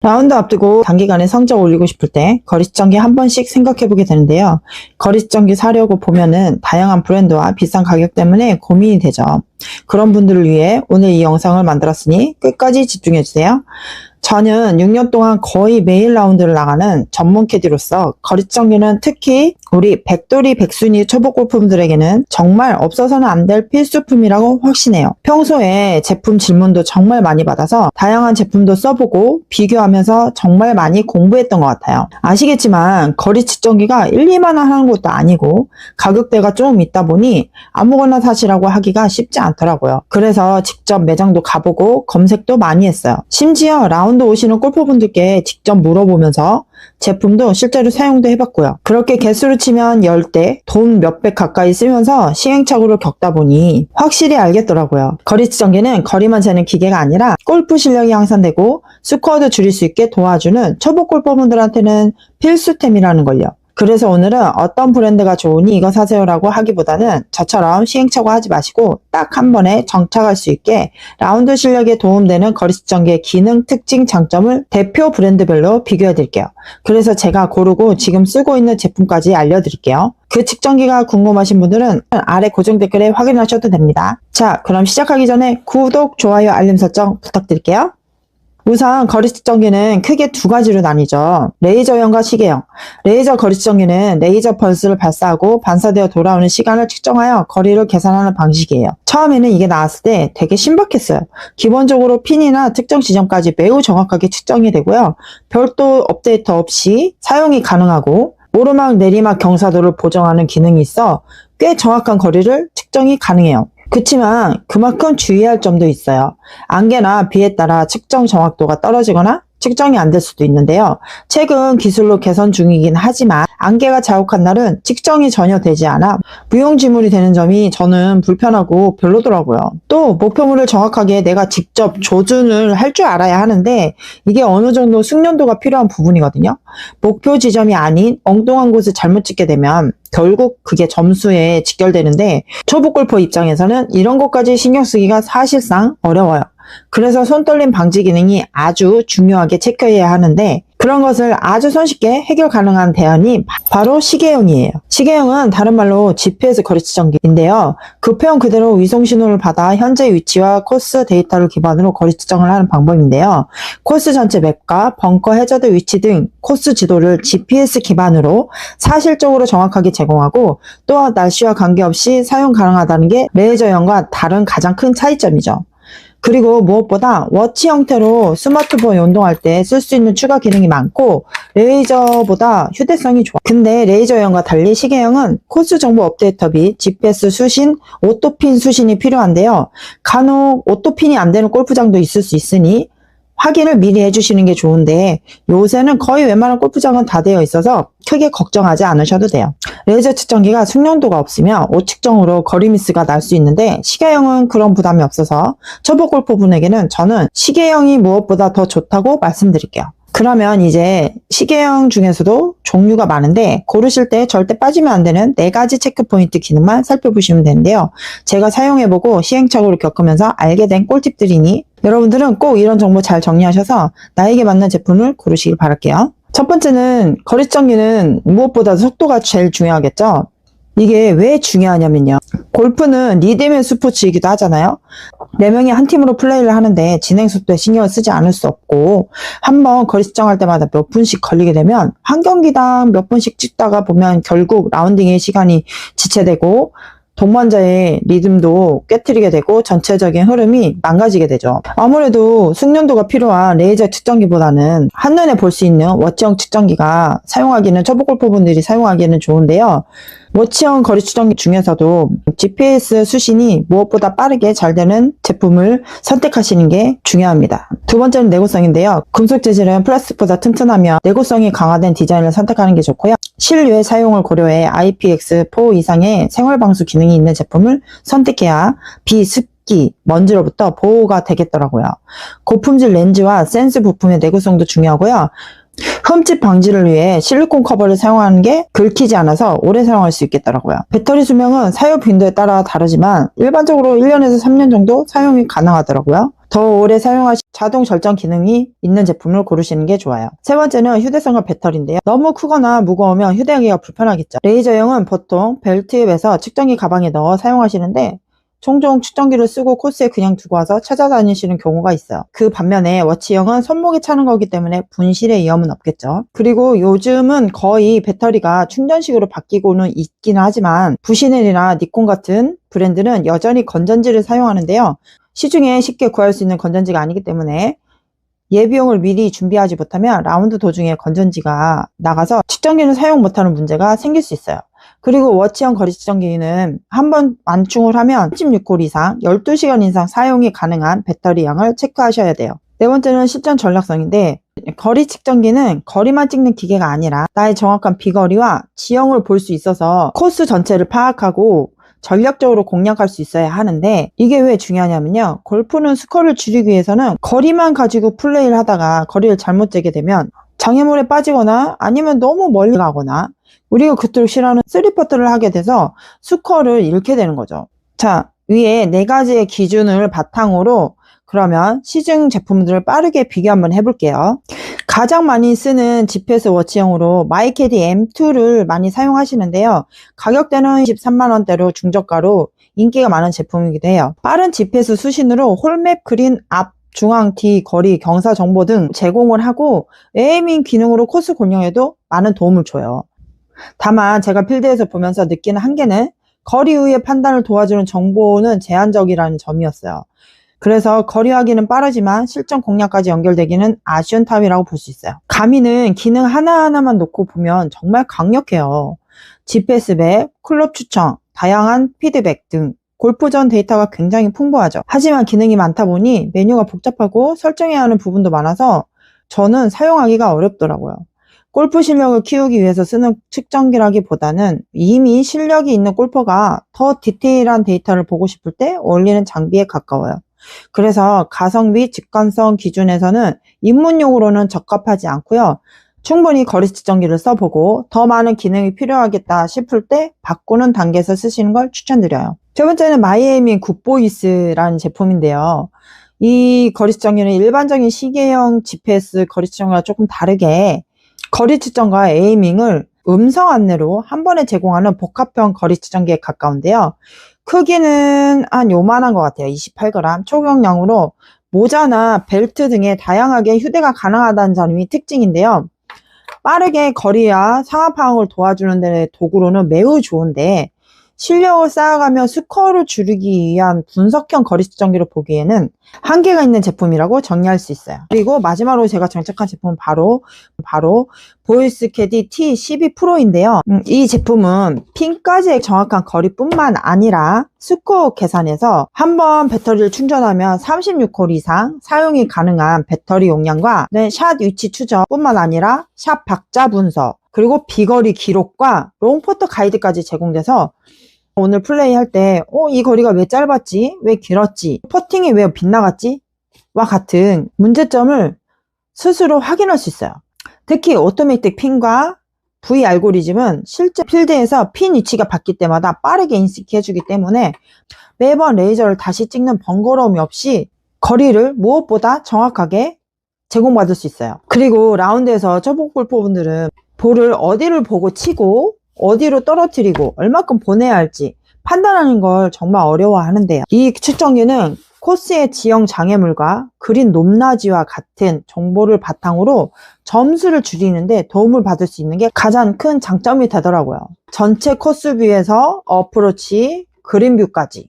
라운드 앞두고 단기간에 성적 올리고 싶을 때 거리측정기 한 번씩 생각해보게 되는데요. 거리측정기 사려고 보면은 다양한 브랜드와 비싼 가격 때문에 고민이 되죠. 그런 분들을 위해 오늘 이 영상을 만들었으니 끝까지 집중해주세요. 저는 6년 동안 거의 매일 라운드를 나가는 전문 캐디로서 거리측정기는 특히 우리 백돌이 백순이 초보 골프분들에게는 정말 없어서는 안 될 필수품이라고 확신해요. 평소에 제품 질문도 정말 많이 받아서 다양한 제품도 써보고 비교하면서 정말 많이 공부했던 것 같아요. 아시겠지만 거리 측정기가 1, 2만 원 하는 것도 아니고 가격대가 좀 있다 보니 아무거나 사시라고 하기가 쉽지 않더라고요. 그래서 직접 매장도 가보고 검색도 많이 했어요. 심지어 라운드 오시는 골퍼분들께 직접 물어보면서 제품도 실제로 사용도 해봤고요. 그렇게 개수로 치면 10대, 돈 몇백 가까이 쓰면서 시행착오를 겪다 보니 확실히 알겠더라고요. 거리 측정기는 거리만 재는 기계가 아니라 골프 실력이 향상되고 스코어도 줄일 수 있게 도와주는 초보 골퍼분들한테는 필수템이라는 걸요. 그래서 오늘은 어떤 브랜드가 좋으니 이거 사세요라고 하기보다는 저처럼 시행착오 하지 마시고 딱 한 번에 정착할 수 있게 라운드 실력에 도움되는 거리 측정기의 기능, 특징, 장점을 대표 브랜드별로 비교해 드릴게요. 그래서 제가 고르고 지금 쓰고 있는 제품까지 알려드릴게요. 그 측정기가 궁금하신 분들은 아래 고정 댓글에 확인하셔도 됩니다. 자, 그럼 시작하기 전에 구독, 좋아요, 알림 설정 부탁드릴게요. 우선 거리 측정기는 크게 두 가지로 나뉘죠. 레이저형과 시계형. 레이저 거리 측정기는 레이저 펄스를 발사하고 반사되어 돌아오는 시간을 측정하여 거리를 계산하는 방식이에요. 처음에는 이게 나왔을 때 되게 신박했어요. 기본적으로 핀이나 특정 지점까지 매우 정확하게 측정이 되고요. 별도 업데이터 없이 사용이 가능하고 오르막, 내리막 경사도를 보정하는 기능이 있어 꽤 정확한 거리를 측정이 가능해요. 그치만 그만큼 주의할 점도 있어요. 안개나 비에 따라 측정 정확도가 떨어지거나 측정이 안 될 수도 있는데요. 최근 기술로 개선 중이긴 하지만 안개가 자욱한 날은 측정이 전혀 되지 않아 무용지물이 되는 점이 저는 불편하고 별로더라고요. 또 목표물을 정확하게 내가 직접 조준을 할 줄 알아야 하는데 이게 어느 정도 숙련도가 필요한 부분이거든요. 목표 지점이 아닌 엉뚱한 곳을 잘못 찍게 되면 결국 그게 점수에 직결되는데 초보 골퍼 입장에서는 이런 것까지 신경 쓰기가 사실상 어려워요. 그래서 손떨림 방지 기능이 아주 중요하게 체크해야 하는데 그런 것을 아주 손쉽게 해결 가능한 대안이 바로 시계형이에요. 시계형은 다른 말로 GPS 거리 측정기인데요. 그 표현 그대로 위성 신호를 받아 현재 위치와 코스 데이터를 기반으로 거리 측정을 하는 방법인데요. 코스 전체 맵과 벙커 해저드 위치 등 코스 지도를 GPS 기반으로 사실적으로 정확하게 제공하고 또한 날씨와 관계없이 사용 가능하다는 게 레이저형과 다른 가장 큰 차이점이죠. 그리고 무엇보다 워치 형태로 스마트폰 운동할 때 쓸 수 있는 추가 기능이 많고 레이저보다 휴대성이 좋아. 근데 레이저형과 달리 시계형은 코스 정보 업데이터 및 GPS 수신, 오토핀 수신이 필요한데요. 간혹 오토핀이 안 되는 골프장도 있을 수 있으니 확인을 미리 해주시는 게 좋은데 요새는 거의 웬만한 골프장은 다 되어 있어서 크게 걱정하지 않으셔도 돼요. 레이저 측정기가 숙련도가 없으면 오측정으로 거리 미스가 날 수 있는데 시계형은 그런 부담이 없어서 초보 골퍼분에게는 저는 시계형이 무엇보다 더 좋다고 말씀드릴게요. 그러면 이제 시계형 중에서도 종류가 많은데 고르실 때 절대 빠지면 안 되는 4가지 체크포인트 기능만 살펴보시면 되는데요. 제가 사용해보고 시행착오를 겪으면서 알게 된 꿀팁들이니 여러분들은 꼭 이런 정보 잘 정리하셔서 나에게 맞는 제품을 고르시길 바랄게요. 첫 번째는 거리 측정기는 무엇보다 속도가 제일 중요하겠죠. 이게 왜 중요하냐면요. 골프는 리듬의 스포츠이기도 하잖아요. 4명이 한 팀으로 플레이를 하는데 진행 속도에 신경을 쓰지 않을 수 없고 한번 거리 측정할 때마다 몇 분씩 걸리게 되면 한 경기당 몇 분씩 찍다가 보면 결국 라운딩의 시간이 지체되고 동반자의 리듬도 깨트리게 되고 전체적인 흐름이 망가지게 되죠. 아무래도 숙련도가 필요한 레이저 측정기보다는 한눈에 볼 수 있는 워치형 측정기가 사용하기는 초보 골퍼분들이 사용하기에는 좋은데요. 워치형 거리 측정기 중에서도 GPS 수신이 무엇보다 빠르게 잘 되는 제품을 선택하시는 게 중요합니다. 두 번째는 내구성인데요. 금속 재질은 플라스틱보다 튼튼하며 내구성이 강화된 디자인을 선택하는 게 좋고요. 실외 사용을 고려해 IPX4 이상의 생활방수 기능이 있는 제품을 선택해야 습기, 먼지로부터 보호가 되겠더라고요. 고품질 렌즈와 센스 부품의 내구성도 중요하고요. 흠집 방지를 위해 실리콘 커버를 사용하는 게 긁히지 않아서 오래 사용할 수 있겠더라고요. 배터리 수명은 사용 빈도에 따라 다르지만 일반적으로 1년에서 3년 정도 사용이 가능하더라고요. 더 오래 사용하실 자동 절전 기능이 있는 제품을 고르시는 게 좋아요. 세 번째는 휴대성과 배터리인데요. 너무 크거나 무거우면 휴대하기가 불편하겠죠. 레이저용은 보통 벨트입에서 측정기 가방에 넣어 사용하시는데 종종 측정기를 쓰고 코스에 그냥 두고 와서 찾아다니시는 경우가 있어요. 그 반면에 워치형은 손목에 차는 거기 때문에 분실의 위험은 없겠죠. 그리고 요즘은 거의 배터리가 충전식으로 바뀌고는 있긴 하지만 부시넬이나 니콘 같은 브랜드는 여전히 건전지를 사용하는데요. 시중에 쉽게 구할 수 있는 건전지가 아니기 때문에 예비용을 미리 준비하지 못하면 라운드 도중에 건전지가 나가서 측정기를 사용 못하는 문제가 생길 수 있어요. 그리고 워치형 거리 측정기는 한번 완충을 하면 36홀 이상 12시간 이상 사용이 가능한 배터리 양을 체크하셔야 돼요. 네 번째는 실전 전략성인데 거리 측정기는 거리만 찍는 기계가 아니라 나의 정확한 비거리와 지형을 볼 수 있어서 코스 전체를 파악하고 전략적으로 공략할 수 있어야 하는데 이게 왜 중요하냐면요. 골프는 스코어를 줄이기 위해서는 거리만 가지고 플레이를 하다가 거리를 잘못 재게 되면 장애물에 빠지거나 아니면 너무 멀리 가거나 우리가 그토록 싫어하는 3퍼트를 하게 돼서 스코어를 잃게 되는 거죠. 자, 위에 4가지의 기준을 바탕으로 그러면 시중 제품들을 빠르게 비교 한번 해볼게요. 가장 많이 쓰는 GPS 워치형으로 마이캐디 M2를 많이 사용하시는데요. 가격대는 23만원대로 중저가로 인기가 많은 제품이기도 해요. 빠른 GPS 수신으로 홀맵 그린 앞 중앙 뒤 거리 경사 정보 등 제공을 하고 에이밍 기능으로 코스 골령에도 많은 도움을 줘요. 다만 제가 필드에서 보면서 느끼는 한계는 거리 이후의 판단을 도와주는 정보는 제한적이라는 점이었어요. 그래서 거리 확인은 빠르지만 실전 공략까지 연결되기는 아쉬운 탑이라고 볼 수 있어요. 가미는 기능 하나하나만 놓고 보면 정말 강력해요. GPS 맵, 클럽 추천, 다양한 피드백 등 골프 전 데이터가 굉장히 풍부하죠. 하지만 기능이 많다 보니 메뉴가 복잡하고 설정해야 하는 부분도 많아서 저는 사용하기가 어렵더라고요. 골프 실력을 키우기 위해서 쓰는 측정기라기보다는 이미 실력이 있는 골퍼가 더 디테일한 데이터를 보고 싶을 때 어울리는 장비에 가까워요. 그래서 가성비 직관성 기준에서는 입문용으로는 적합하지 않고요. 충분히 거리 측정기를 써보고 더 많은 기능이 필요하겠다 싶을 때 바꾸는 단계에서 쓰시는 걸 추천드려요. 세 번째는 마이에이밍 굿보이스라는 제품인데요. 이 거리 측정기는 일반적인 시계형 GPS 거리 측정기와 조금 다르게 거리 측정과 에이밍을 음성 안내로 한 번에 제공하는 복합형 거리 측정기에 가까운데요. 크기는 한 요만한 것 같아요. 28g 초경량으로 모자나 벨트 등에 다양하게 휴대가 가능하다는 점이 특징인데요. 빠르게 거리와 상하 파악을 도와주는 데 도구로는 매우 좋은데 실력을 쌓아가며 스코어를 줄이기 위한 분석형 거리 측정기로 보기에는 한계가 있는 제품이라고 정리할 수 있어요. 그리고 마지막으로 제가 장착한 제품은 바로 보이스캐디 T12 프로인데요. 이 제품은 핀까지의 정확한 거리뿐만 아니라 스코어 계산에서 한번 배터리를 충전하면 36홀 이상 사용이 가능한 배터리 용량과 샷 위치 추적뿐만 아니라 샷 박자 분석 그리고 비거리 기록과 롱퍼터 가이드까지 제공돼서 오늘 플레이할 때 이 거리가 왜 짧았지? 왜 길었지? 퍼팅이 왜 빗나갔지? 와 같은 문제점을 스스로 확인할 수 있어요. 특히 오토매틱 핀과 V 알고리즘은 실제 필드에서 핀 위치가 바뀔 때마다 빠르게 인식해주기 때문에 매번 레이저를 다시 찍는 번거로움이 없이 거리를 무엇보다 정확하게 제공받을 수 있어요. 그리고 라운드에서 초보 골퍼분들은 볼을 어디를 보고 치고 어디로 떨어뜨리고 얼마큼 보내야 할지 판단하는 걸 정말 어려워하는데요. 이 측정기는 코스의 지형 장애물과 그린 높낮이와 같은 정보를 바탕으로 점수를 줄이는데 도움을 받을 수 있는 게 가장 큰 장점이 되더라고요. 전체 코스 뷰에서 어프로치, 그린 뷰까지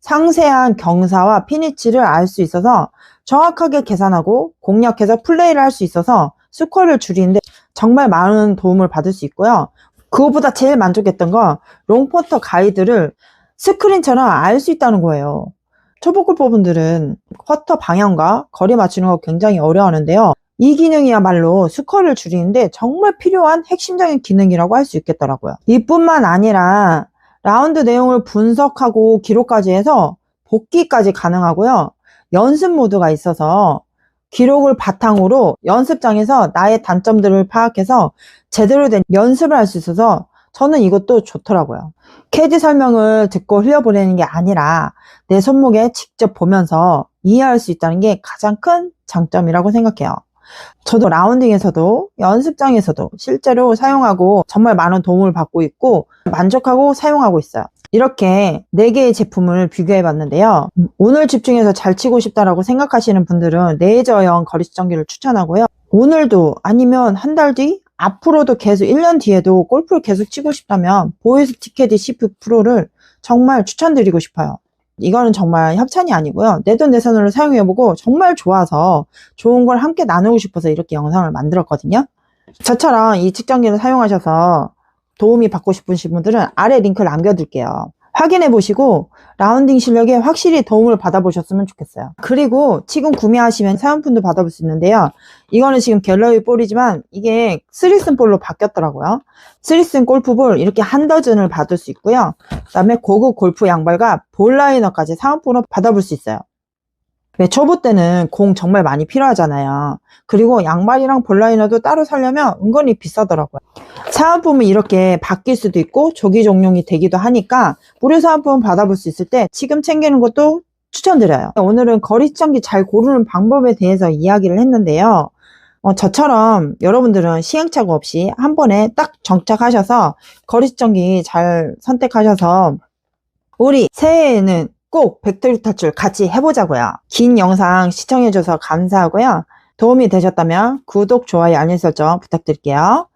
상세한 경사와 피니치를 알 수 있어서 정확하게 계산하고 공략해서 플레이를 할 수 있어서 스코어를 줄이는데 정말 많은 도움을 받을 수 있고요. 그거보다 제일 만족했던 건 롱퍼터 가이드를 스크린처럼 알 수 있다는 거예요. 초보 골퍼분들은 퍼터 방향과 거리 맞추는 거 굉장히 어려워하는데요. 이 기능이야말로 스코어를 줄이는데 정말 필요한 핵심적인 기능이라고 할 수 있겠더라고요. 이뿐만 아니라 라운드 내용을 분석하고 기록까지 해서 복귀까지 가능하고요. 연습 모드가 있어서 기록을 바탕으로 연습장에서 나의 단점들을 파악해서 제대로 된 연습을 할 수 있어서 저는 이것도 좋더라고요. 캐디 설명을 듣고 흘려보내는 게 아니라 내 손목에 직접 보면서 이해할 수 있다는 게 가장 큰 장점이라고 생각해요. 저도 라운딩에서도 연습장에서도 실제로 사용하고 정말 많은 도움을 받고 있고 만족하고 사용하고 있어요. 이렇게 4개의 제품을 비교해 봤는데요. 오늘 집중해서 잘 치고 싶다라고 생각하시는 분들은 레이저형 거리수정기를 추천하고요. 오늘도 아니면 한 달 뒤, 앞으로도 계속 1년 뒤에도 골프를 계속 치고 싶다면 보이스 티캐디 시프 프로를 정말 추천드리고 싶어요. 이거는 정말 협찬이 아니고요. 내돈내산으로 사용해보고 정말 좋아서 좋은 걸 함께 나누고 싶어서 이렇게 영상을 만들었거든요. 저처럼 이 측정기를 사용하셔서 도움이 받고 싶으신 분들은 아래 링크를 남겨둘게요. 확인해보시고 라운딩 실력에 확실히 도움을 받아보셨으면 좋겠어요. 그리고 지금 구매하시면 사은품도 받아볼 수 있는데요. 이거는 지금 갤러리 볼이지만 이게 3쓴 볼로 바뀌었더라고요. 3쓴 골프볼 이렇게 한 더즌을 받을 수 있고요. 그 다음에 고급 골프 양발과 볼 라이너까지 사은품으로 받아볼 수 있어요. 왜 초보 때는 공 정말 많이 필요하잖아요. 그리고 양말이랑 볼 라이너도 따로 사려면 은근히 비싸더라고요. 사은품은 이렇게 바뀔 수도 있고 조기 종용이 되기도 하니까 무료 사은품 받아볼 수 있을 때 지금 챙기는 것도 추천드려요. 오늘은 거리수정기 잘 고르는 방법에 대해서 이야기를 했는데요. 저처럼 여러분들은 시행착오 없이 한 번에 딱 정착하셔서 거리수정기 잘 선택하셔서 우리 새해에는 꼭 배터리 탈출 같이 해보자고요. 긴 영상 시청해줘서 감사하고요. 도움이 되셨다면 구독, 좋아요, 알림 설정 부탁드릴게요.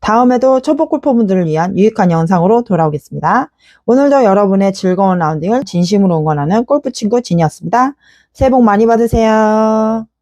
다음에도 초보 골퍼분들을 위한 유익한 영상으로 돌아오겠습니다. 오늘도 여러분의 즐거운 라운딩을 진심으로 응원하는 골프 친구 진이었습니다. 새해 복 많이 받으세요.